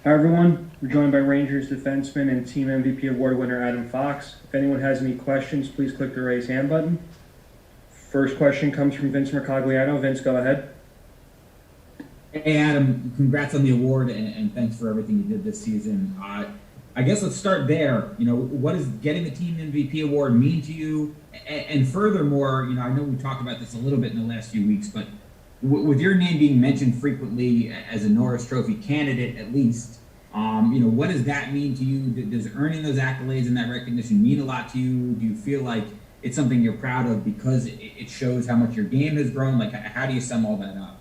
Hi everyone, we're joined by Rangers defenseman and team MVP award winner Adam Fox. If anyone has any questions, please click the raise hand button. First question comes from Vince Mercogliano. Vince, go ahead. Hey Adam, congrats on the award and thanks for everything you did this season. I guess let's start there. What does getting the team MVP award mean to you? And furthermore, I know we talked about this a little bit in the last few weeks, but with your name being mentioned frequently as a Norris Trophy candidate, at least, what does that mean to you? Does earning those accolades and that recognition mean a lot to you? Do you feel like it's something you're proud of because it shows how much your game has grown? Like, how do you sum all that up?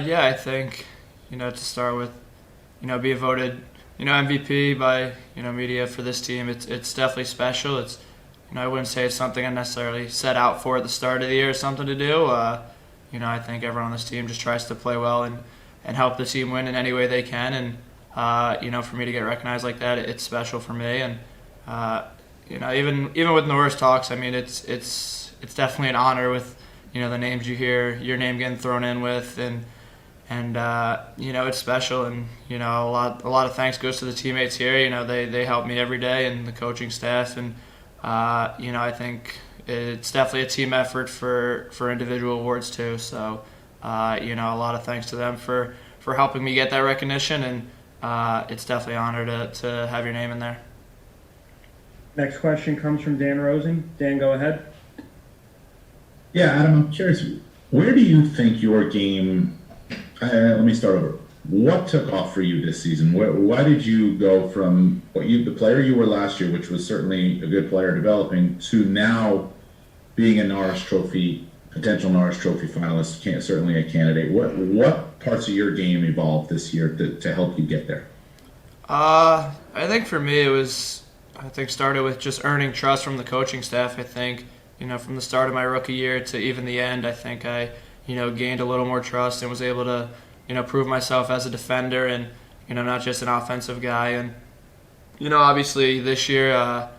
Yeah, I think, to start with, be voted, MVP by, media for this team. It's definitely special. It's, I wouldn't say it's something I necessarily set out for at the start of the year or something to do. I think everyone on this team just tries to play well and help the team win in any way they can. And, for me to get recognized like that, it's special for me. And, even with Norris talks, I mean, it's definitely an honor with, the names you hear your name getting thrown in with, and it's special, and a lot of thanks goes to the teammates here. They help me every day, and the coaching staff, and I think it's definitely a team effort for individual awards too. So a lot of thanks to them for helping me get that recognition, and it's definitely an honor to have your name in there. Next question comes from Dan Rosen. Dan, go ahead. Yeah, Adam, I'm curious, where do you think your game, let me start over. What took off for you this season? Why did you go from the player you were last year, which was certainly a good player developing, to now being a potential Norris Trophy finalist, certainly a candidate? What parts of your game evolved this year to help you get there? I think for me it was, started with just earning trust from the coaching staff. I think, from the start of my rookie year to even the end, I think I, gained a little more trust and was able to, prove myself as a defender and, not just an offensive guy. And, obviously this year,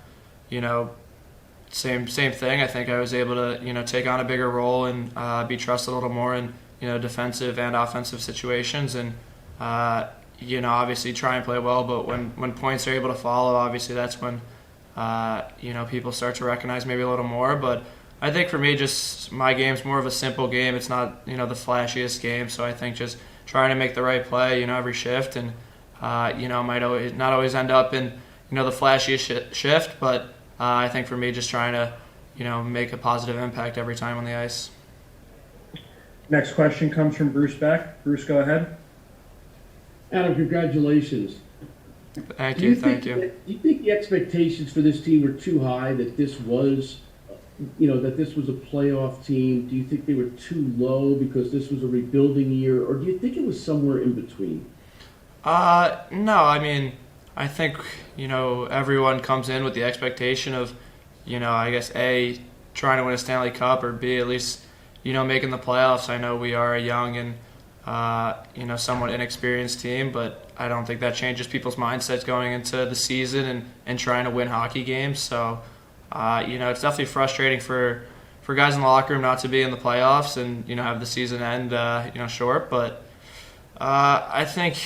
same thing. I think I was able to, take on a bigger role and be trusted a little more in, defensive and offensive situations. And, obviously try and play well, but when points are able to follow, obviously that's when, people start to recognize maybe a little more. But I think for me, just my game's more of a simple game. It's not, the flashiest game. So I think just trying to make the right play, every shift, and, might always not always end up in, the flashiest shift. But I think for me, just trying to, make a positive impact every time on the ice. Next question comes from Bruce Beck. Bruce, go ahead. Adam, congratulations. Thank you. Do you think the expectations for this team were too high, that this was, that this was a playoff team? Do you think they were too low because this was a rebuilding year, or do you think it was somewhere in between? No, I mean, I think, everyone comes in with the expectation of, I guess, A, trying to win a Stanley Cup, or B, at least, making the playoffs. I know we are a young and, somewhat inexperienced team, but I don't think that changes people's mindsets going into the season and trying to win hockey games. So, it's definitely frustrating for guys in the locker room not to be in the playoffs and, have the season end, short. But I think,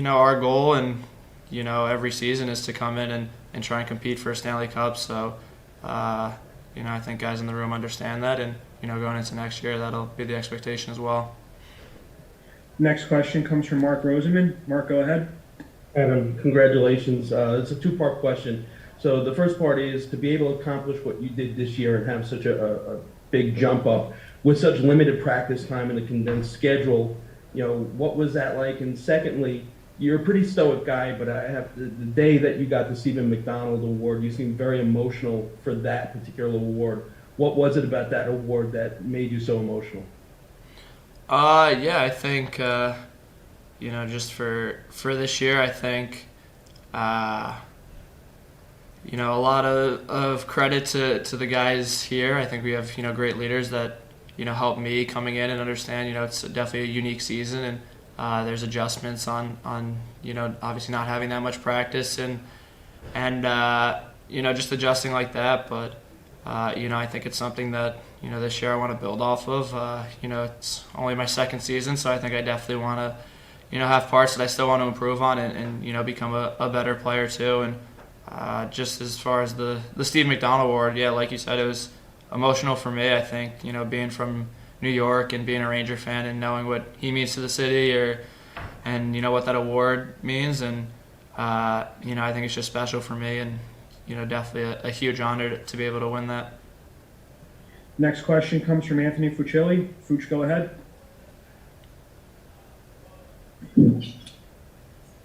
our goal and, every season is to come in and try and compete for a Stanley Cup. So, I think guys in the room understand that, and, going into next year, that'll be the expectation as well. Next question comes from Mark Rosenman. Mark, go ahead. Adam, congratulations. It's a two-part question. So the first part is to be able to accomplish what you did this year and have such a big jump up with such limited practice time and a condensed schedule. What was that like? And secondly, you're a pretty stoic guy, but I have the day that you got the Stephen Mcdonald award, you seemed very emotional for that particular award. What was it about that award that made you so emotional? Yeah, I think, just for this year, I think, a lot of credit to the guys here. I think we have, great leaders that, help me coming in and understand, it's definitely a unique season, and there's adjustments on, obviously not having that much practice and just adjusting like that. But, I think it's something that, this year I want to build off of. It's only my second season, so I think I definitely want to, have parts that I still want to improve on and become a better player too. And just as far as the Steve Mcdonald Award, yeah, like you said, it was emotional for me. I think being from New York and being a Ranger fan and knowing what he means to the city, and what that award means, and I think it's just special for me, and definitely a huge honor to be able to win that. Next question comes from Anthony Fucilli. Fuch, go ahead.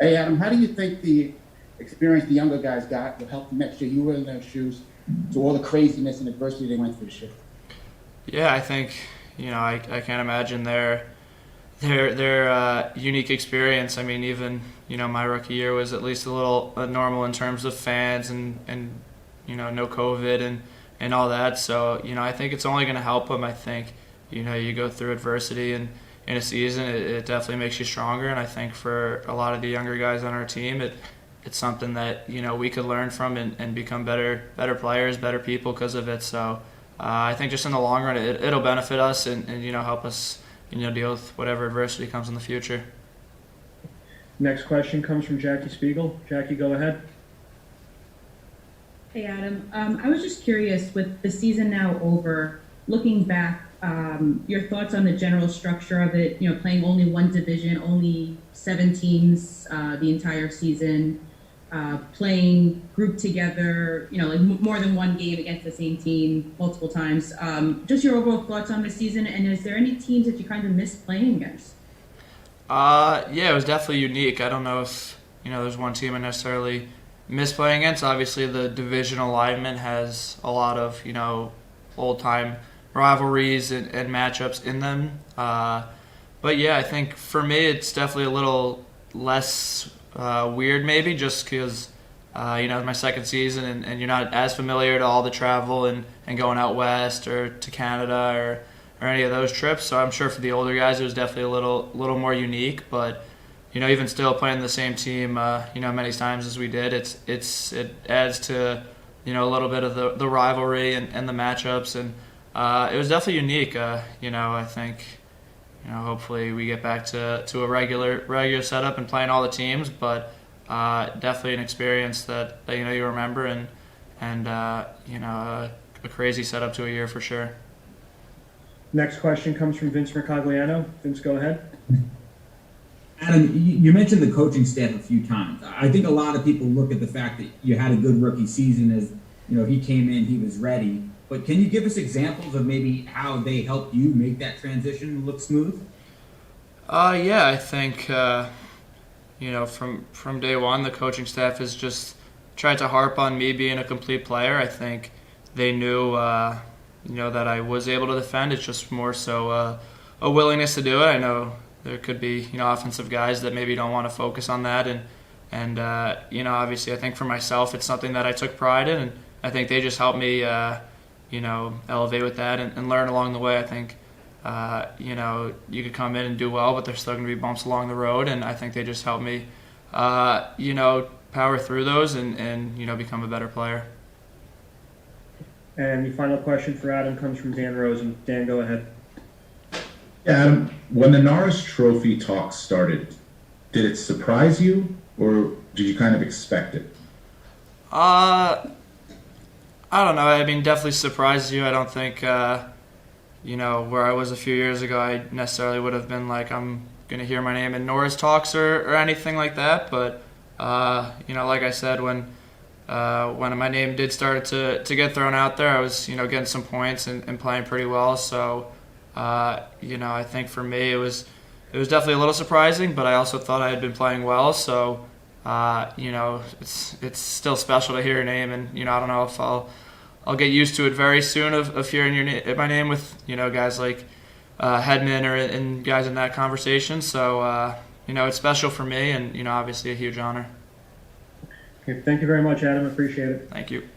Hey, Adam, how do you think the experience the younger guys got will help them next year? You were in their shoes to all the craziness and adversity they went through this year. Yeah, I think I can't imagine their unique experience. I mean, even my rookie year was at least a little normal in terms of fans and no COVID and all that. So I think it's only going to help them. I think you go through adversity and in a season, it definitely makes you stronger. And I think for a lot of the younger guys on our team, it's something that we could learn from and become better players, better people because of it. So I think just in the long run, it'll benefit us and help us deal with whatever adversity comes in the future. Next question comes from Jackie Spiegel. Jackie, go ahead. Hey, Adam. I was just curious, with the season now over, looking back, your thoughts on the general structure of it, playing only one division, only 7 teams the entire season, playing grouped together, like more than one game against the same team multiple times. Just your overall thoughts on the season, and is there any teams that you kind of miss playing against? Yeah, it was definitely unique. I don't know if there's one team I necessarily miss playing against. Obviously, the division alignment has a lot of old time rivalries and matchups in them. But yeah, I think for me it's definitely a little less weird, maybe just because it's my second season and you're not as familiar to all the travel and going out west or to Canada or any of those trips. So I'm sure for the older guys it was definitely a little more unique. But even still playing the same team many times as we did, it adds to a little bit of the rivalry and the matchups, and it was definitely unique. I think hopefully we get back to a regular setup and playing all the teams, but definitely an experience that you remember and a crazy setup to a year for sure. Next question comes from Vince Mercogliano. Vince, go ahead. Adam, you mentioned the coaching staff a few times. I think a lot of people look at the fact that you had a good rookie season as he came in, he was ready. But can you give us examples of maybe how they helped you make that transition look smooth? Yeah, I think from day one, the coaching staff has just tried to harp on me being a complete player. I think they knew that I was able to defend. It's just more so a willingness to do it. I know there could be offensive guys that maybe don't want to focus on that, and obviously I think for myself it's something that I took pride in, and I think they just helped me elevate with that and learn along the way. I think you could come in and do well, but there's still going to be bumps along the road, and I think they just helped me power through those and become a better player. And the final question for Adam comes from Dan Rosen. Dan, go ahead. Yeah, Adam, when the Norris Trophy talk started, did it surprise you, or did you kind of expect it? I don't know. I mean, definitely surprised you. I don't think, where I was a few years ago, I necessarily would have been like, I'm going to hear my name in Norris talks or anything like that. But, like I said, when my name did start to get thrown out there, I was, getting some points and playing pretty well. So, I think for me, it was definitely a little surprising, but I also thought I had been playing well. So, it's still special to hear your name, and I don't know if I'll get used to it very soon of hearing my name with guys like Hedman and guys in that conversation. So it's special for me, and obviously a huge honor. Okay, thank you very much, Adam. Appreciate it. Thank you.